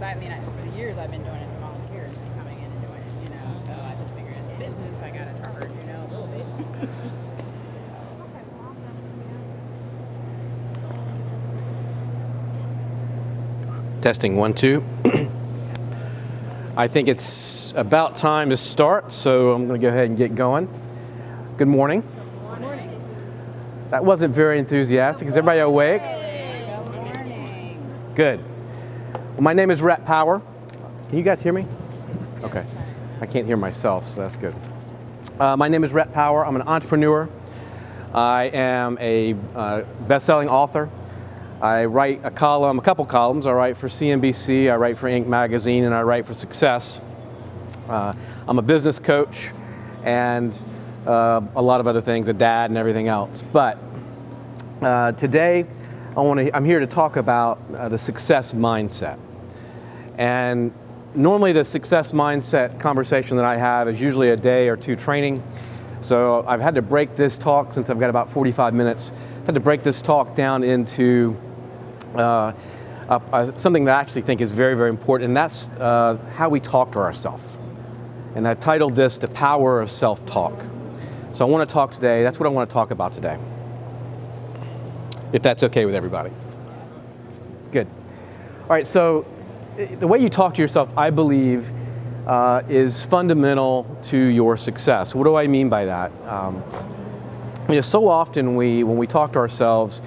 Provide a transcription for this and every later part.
Because for the years I've been doing it as a volunteer, just coming in and doing it, So I just figured as a business, I got to charge, a little bit. Testing 1, 2. I think it's about time to start, so I'm going to go ahead and get going. Good morning. Good morning. That wasn't very enthusiastic. Is everybody awake? Good morning. Good. Well, my name is Rhett Power. Can you guys hear me? Okay. I can't hear myself, so that's good. My name is Rhett Power. I'm an entrepreneur. I am a best-selling author. I write a couple columns. I write for CNBC, I write for Inc. magazine, and I write for Success. I'm a business coach and a lot of other things, a dad and everything else. But today, I'm here to talk about the success mindset. And normally the success mindset conversation that I have is usually a day or two training. So I've had to break this talk, since I've got about 45 minutes, I've had to break this talk down into something that I actually think is very, very important, and that's how we talk to ourselves. And I've titled this, The Power of Self-Talk. So I want to talk today, that's what I want to talk about today. If that's okay with everybody. Good. All right, so the way you talk to yourself, I believe, is fundamental to your success. What do I mean by that? So often when we talk to ourselves,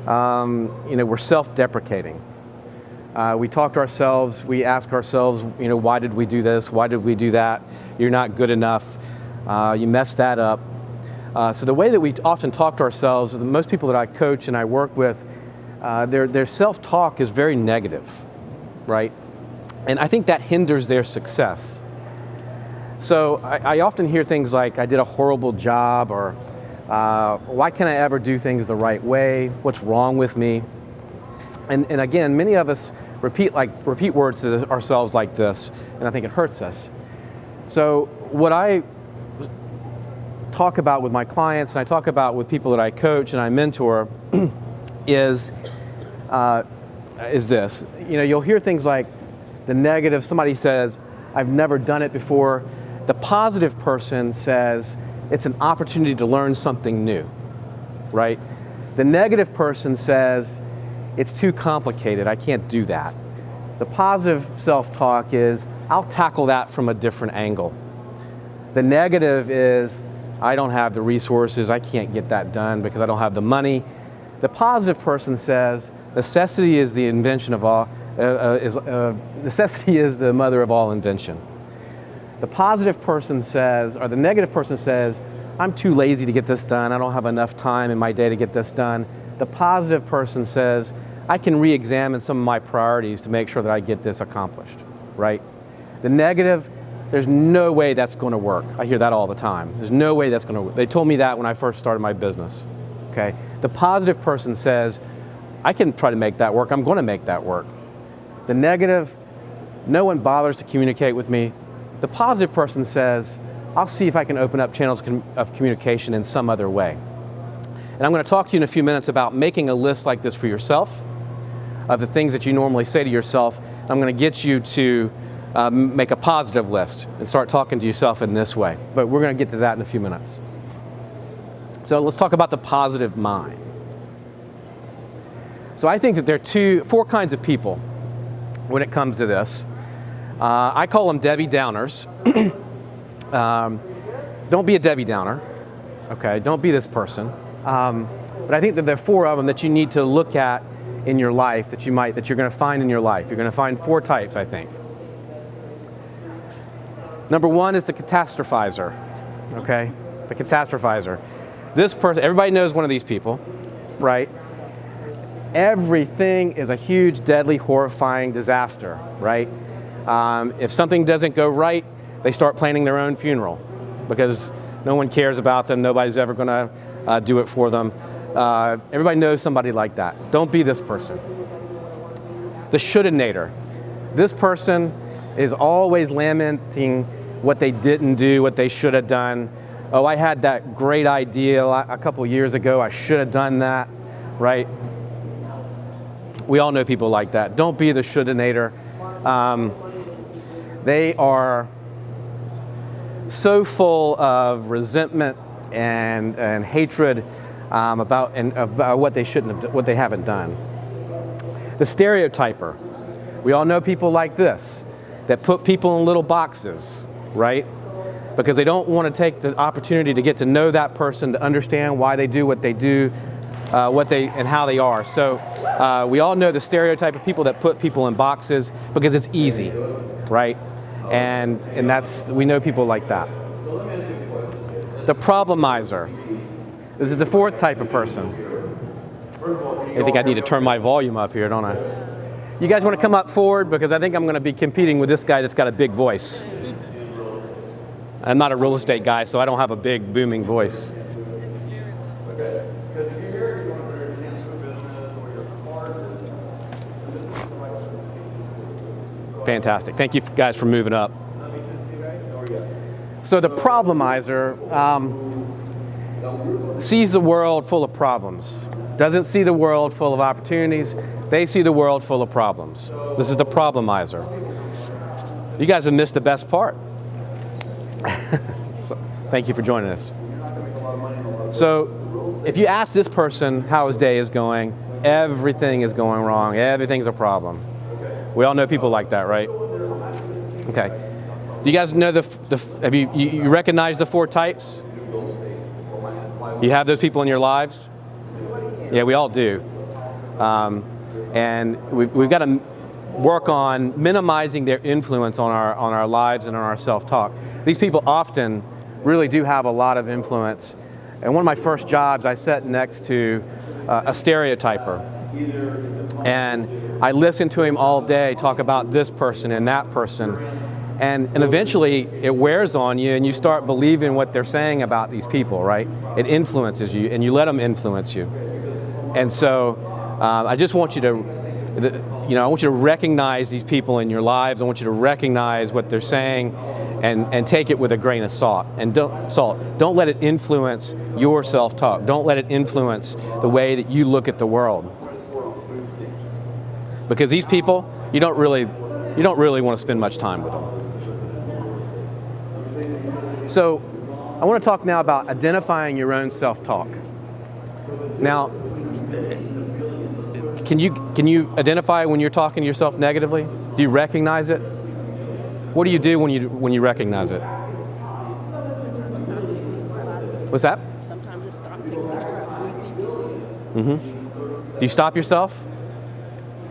we're self-deprecating. We talk to ourselves, we ask ourselves, why did we do this? Why did we do that? You're not good enough. You messed that up. So the way that we often talk to ourselves, most people that I coach and I work with, their self-talk is very negative, right? And I think that hinders their success. So I often hear things like, I did a horrible job, or why can't I ever do things the right way? What's wrong with me? And again, many of us repeat words to ourselves like this, and I think it hurts us. So what I talk about with my clients, and I talk about with people that I coach and I mentor, is this. You'll hear things like the negative. Somebody says, I've never done it before. The positive person says, it's an opportunity to learn something new, right? The negative person says, it's too complicated, I can't do that. The positive self-talk is, I'll tackle that from a different angle. The negative is, I don't have the resources, I can't get that done because I don't have the money. The positive person says, necessity is the invention of all, necessity is the mother of all invention. The positive person says, or the negative person says, I'm too lazy to get this done. I don't have enough time in my day to get this done. The positive person says, I can re-examine some of my priorities to make sure that I get this accomplished, right? The negative, there's no way that's going to work. I hear that all the time. There's no way that's going to work. They told me that when I first started my business, okay? The positive person says, I can try to make that work. I'm going to make that work. The negative, no one bothers to communicate with me. The positive person says, I'll see if I can open up channels of communication in some other way. And I'm going to talk to you in a few minutes about making a list like this for yourself of the things that you normally say to yourself. I'm going to get you to make a positive list and start talking to yourself in this way. But we're going to get to that in a few minutes. So let's talk about the positive mind. So I think that there are four kinds of people when it comes to this. I call them Debbie Downers. Don't be a Debbie Downer, okay? Don't be this person. But I think that there are four of them that you need to look at in your life that you're going to find in your life. You're going to find four types, I think. Number one is the catastrophizer, okay? The catastrophizer. This person, everybody knows one of these people, right? Everything is a huge, deadly, horrifying disaster, right? If something doesn't go right, they start planning their own funeral because no one cares about them. Nobody's ever going to do it for them. Everybody knows somebody like that. Don't be this person. The shoulda-nator. This person is always lamenting what they didn't do, what they should have done. Oh, I had that great idea a couple years ago. I should have done that, right? We all know people like that. Don't be the shoulda-nator. They are so full of resentment and hatred about what they shouldn't have, what they haven't done. The stereotyper. We all know people like this that put people in little boxes, right? Because they don't want to take the opportunity to get to know that person, to understand why they do what they do, and how they are. So we all know the stereotype of people that put people in boxes because it's easy, right? And we know people like that. The Problemizer. This is the fourth type of person. I think I need to turn my volume up here, don't I? You guys want to come up forward, because I think I'm going to be competing with this guy that's got a big voice. I'm not a real estate guy, so I don't have a big booming voice. Fantastic. Thank you guys for moving up. So the Problemizer sees the world full of problems. Doesn't see the world full of opportunities. They see the world full of problems. This is the Problemizer. You guys have missed the best part. So, thank you for joining us. So if you ask this person how his day is going, everything is going wrong. Everything's a problem. We all know people like that, right? Okay. Do you guys know have you recognize the four types? You have those people in your lives? Yeah, we all do. And we've got to work on minimizing their influence on our lives and on our self-talk. These people often really do have a lot of influence. And one of my first jobs, I sat next to a stereotyper. And I listened to him all day talk about this person and that person. And eventually it wears on you and you start believing what they're saying about these people, right? It influences you and you let them influence you. And so I just want you to, I want you to recognize these people in your lives. I want you to recognize what they're saying and take it with a grain of salt. And don't let it influence your self-talk. Don't let it influence the way that you look at the world. Because these people, you don't really want to spend much time with them. So I want to talk now about identifying your own self-talk. Now, can you identify when you're talking to yourself negatively? Do you recognize it? What do you do when you recognize it? What's that? Sometimes it's stop taking my breath. Mm-hmm. Do you stop yourself?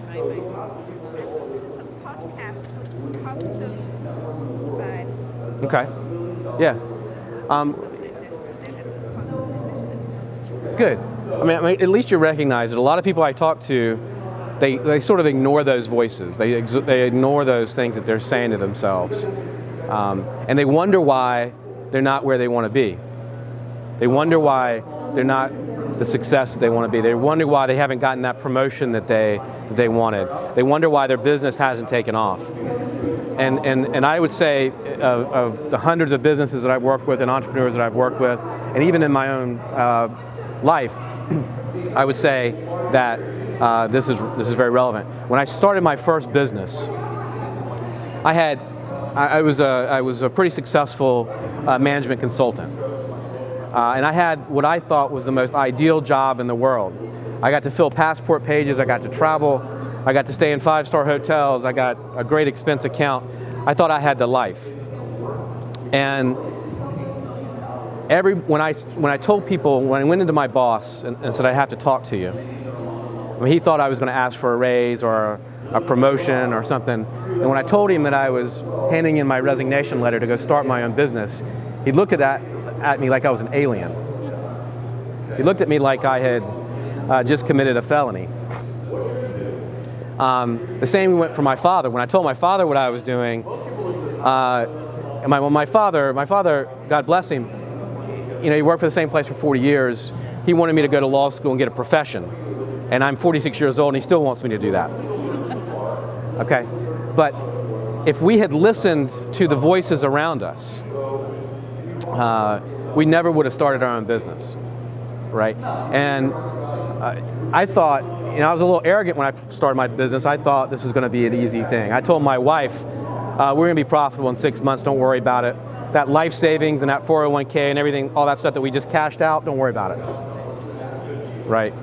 I myself. Listen to some podcast with positive vibes. Okay. Yeah. Good. I mean, at least you recognize it. A lot of people I talk to, they sort of ignore those voices. They ignore those things that they're saying to themselves. And they wonder why they're not where they want to be. They wonder why they're not the success that they want to be. They wonder why they haven't gotten that promotion that they wanted. They wonder why their business hasn't taken off. And I would say of the hundreds of businesses that I've worked with and entrepreneurs that I've worked with, and even in my own life, I would say that this is very relevant. When I started my first business, I was a pretty successful management consultant, and I had what I thought was the most ideal job in the world. I got to fill passport pages. I got to travel. I got to stay in 5-star hotels. I got a great expense account. I thought I had the life. And when I told people, when I went into my boss and said I have to talk to you, I mean, he thought I was going to ask for a raise or a promotion or something. And when I told him that I was handing in my resignation letter to go start my own business, he looked at me like I was an alien. He looked at me like I had just committed a felony. The same went for my father. When I told my father what I was doing, my father, God bless him, he worked for the same place for 40 years. He wanted me to go to law school and get a profession. And I'm 46 years old and he still wants me to do that. Okay? But if we had listened to the voices around us, we never would have started our own business, right? And I thought, I was a little arrogant when I started my business. I thought this was going to be an easy thing. I told my wife, we're going to be profitable in 6 months, don't worry about it. That life savings and that 401k and everything, all that stuff that we just cashed out, don't worry about it. Right?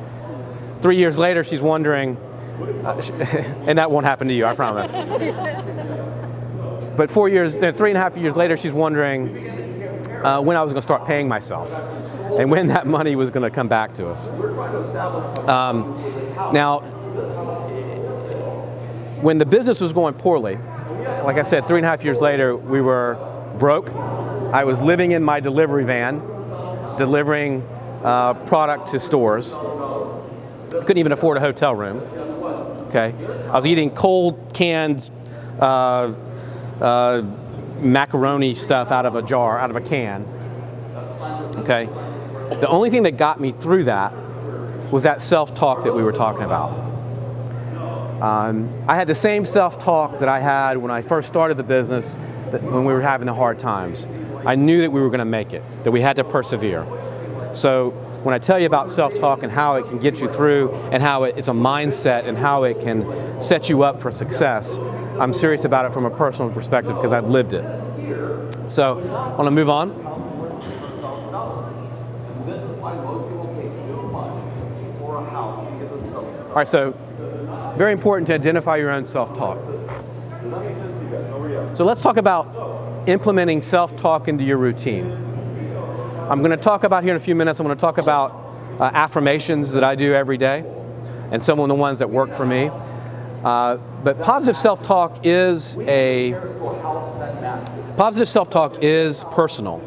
3 years later, she's wondering, and that won't happen to you, I promise. But 3.5 years later, she's wondering when I was going to start paying myself and when that money was going to come back to us. Now, when the business was going poorly, like I said, 3.5 years later, we were broke. I was living in my delivery van, delivering product to stores. Couldn't even afford a hotel room. Okay, I was eating cold canned macaroni stuff out of a jar, out of a can. Okay, the only thing that got me through that was that self-talk that we were talking about. I had the same self-talk that I had when I first started the business, when we were having the hard times. I knew that we were going to make it, that we had to persevere. So when I tell you about self-talk and how it can get you through and how it's a mindset and how it can set you up for success, I'm serious about it from a personal perspective because I've lived it. So I want to move on. All right, so very important to identify your own self-talk. So let's talk about implementing self-talk into your routine. I'm going to talk about here in a few minutes, I'm going to talk about affirmations that I do every day and some of the ones that work for me. But positive self-talk is personal.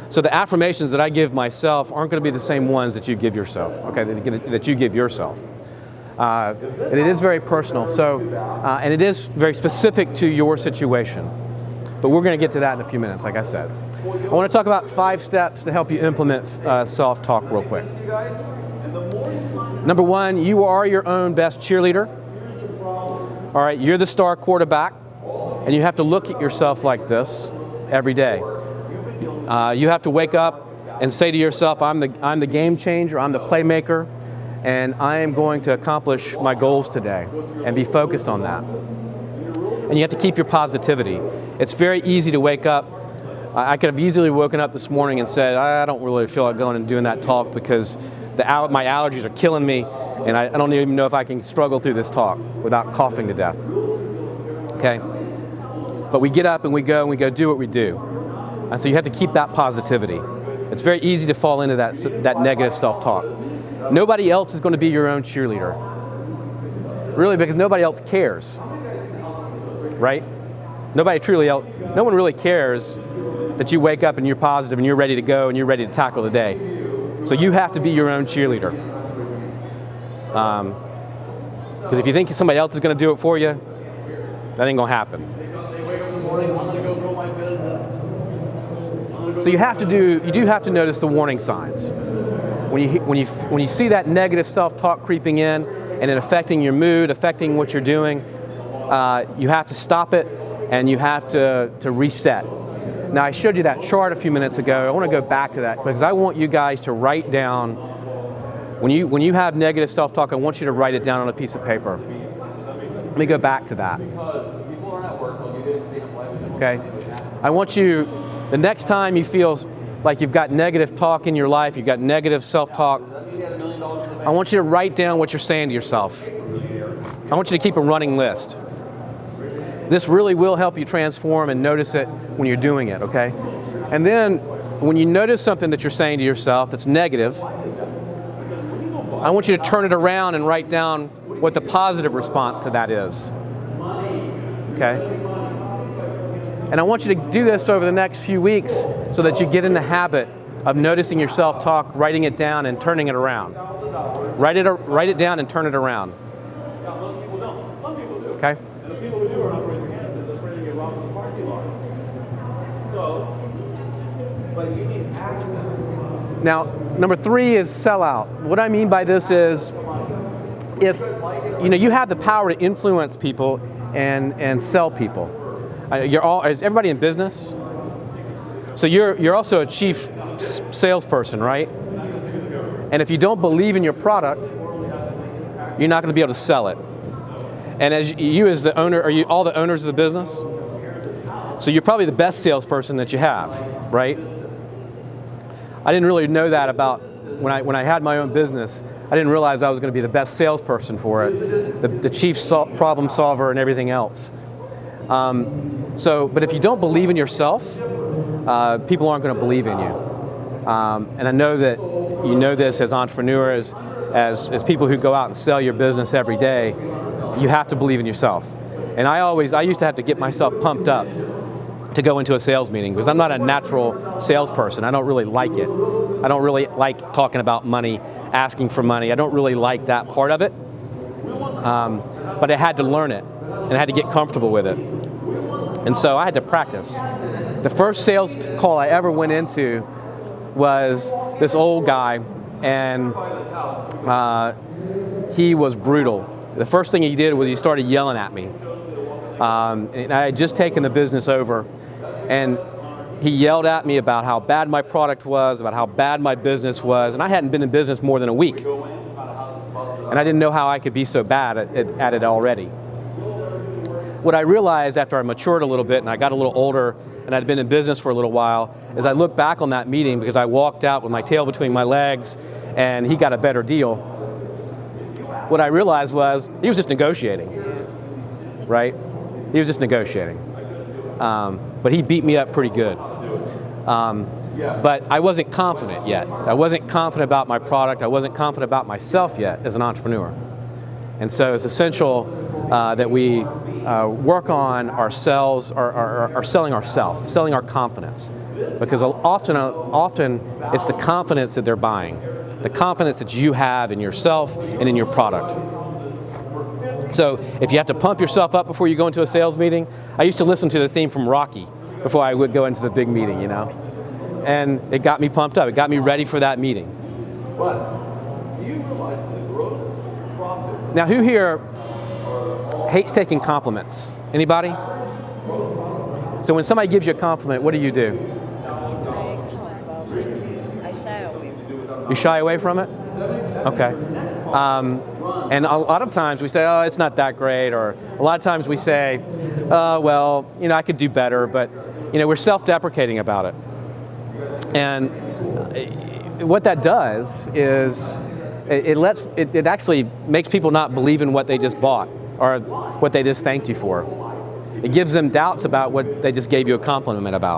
So the affirmations that I give myself aren't going to be the same ones that you give yourself, okay, that you give yourself. And it is very personal, so, and it is very specific to your situation. But we're going to get to that in a few minutes, like I said. I want to talk about 5 steps to help you implement self-talk real quick. Number 1, you are your own best cheerleader. All right, you're the star quarterback, and you have to look at yourself like this every day. You have to wake up and say to yourself, I'm the game changer, I'm the playmaker, and I am going to accomplish my goals today, and be focused on that. And you have to keep your positivity. It's very easy to wake up. I could have easily woken up this morning and said, I don't really feel like going and doing that talk because my allergies are killing me, and I don't even know if I can struggle through this talk without coughing to death. Okay? But we get up and we go do what we do. And so you have to keep that positivity. It's very easy to fall into that negative self-talk. Nobody else is going to be your own cheerleader. Really, because nobody else cares. Right? No one really cares that you wake up and you're positive and you're ready to go and you're ready to tackle the day. So you have to be your own cheerleader. Because if you think somebody else is going to do it for you, that ain't going to happen. So you do have to notice the warning signs. When you see that negative self-talk creeping in and it affecting your mood, affecting what you're doing, you have to stop it and you have to reset. Now, I showed you that chart a few minutes ago. I want to go back to that because I want you guys to write down, when you have negative self-talk, I want you to write it down on a piece of paper. Let me go back to that. Okay? I want you, the next time you feel like you've got negative talk in your life, you've got negative self-talk, I want you to write down what you're saying to yourself. I want you to keep a running list. This really will help you transform and notice it when you're doing it, okay? And then when you notice something that you're saying to yourself that's negative, I want you to turn it around and write down what the positive response to that is, okay? And I want you to do this over the next few weeks so that you get in the habit of noticing your self-talk, writing it down, and turning it around. Write it down and turn it around. Okay? Now, number 3 is sell out. What I mean by this is, if you have the power to influence people and sell people. Is everybody in business? So you're also a chief salesperson, right? And if you don't believe in your product, you're not going to be able to sell it. And as you as the owner, are you all the owners of the business? So you're probably the best salesperson that you have, right? I didn't really know that about when I had my own business. I didn't realize I was going to be the best salesperson for it, the chief problem solver and everything else. But if you don't believe in yourself, people aren't going to believe in you. And I know that you know this as entrepreneurs, as people who go out and sell your business every day. You have to believe in yourself. And I used to have to get myself pumped up to go into a sales meeting because I'm not a natural salesperson. I don't really like it. I don't really like talking about money, asking for money. I don't really like that part of it. But I had to learn it, and I had to get comfortable with it. And so I had to practice. The first sales call I ever went into was this old guy, and he was brutal. The first thing he did was he started yelling at me. And I had just taken the business over, and he yelled at me about how bad my product was, about how bad my business was, and I hadn't been in business more than a week. And I didn't know how I could be so bad at it already. What I realized after I matured a little bit and I got a little older and I'd been in business for a little while is I looked back on that meeting because I walked out with my tail between my legs and he got a better deal. What I realized was he was just negotiating, right? He was just negotiating. But he beat me up pretty good. But I wasn't confident yet. I wasn't confident about my product. I wasn't confident about myself yet as an entrepreneur. And so it's essential that we work on ourselves, or selling ourselves, selling our confidence. Because often it's the confidence that they're buying, the confidence that you have in yourself and in your product. So if you have to pump yourself up before you go into a sales meeting, I used to listen to the theme from Rocky before I would go into the big meeting, you know. And it got me pumped up. It got me ready for that meeting. Now, who here hates taking compliments? Anybody? So when somebody gives you a compliment, what do? I shy away from it. You shy away from it? Okay. And a lot of times we say, oh, it's not that great. Or a lot of times we say, well, you know, I could do better. But, you know, we're self-deprecating about it. And what that does is it actually makes people not believe in what they just bought or what they just thanked you for. It gives them doubts about what they just gave you a compliment about.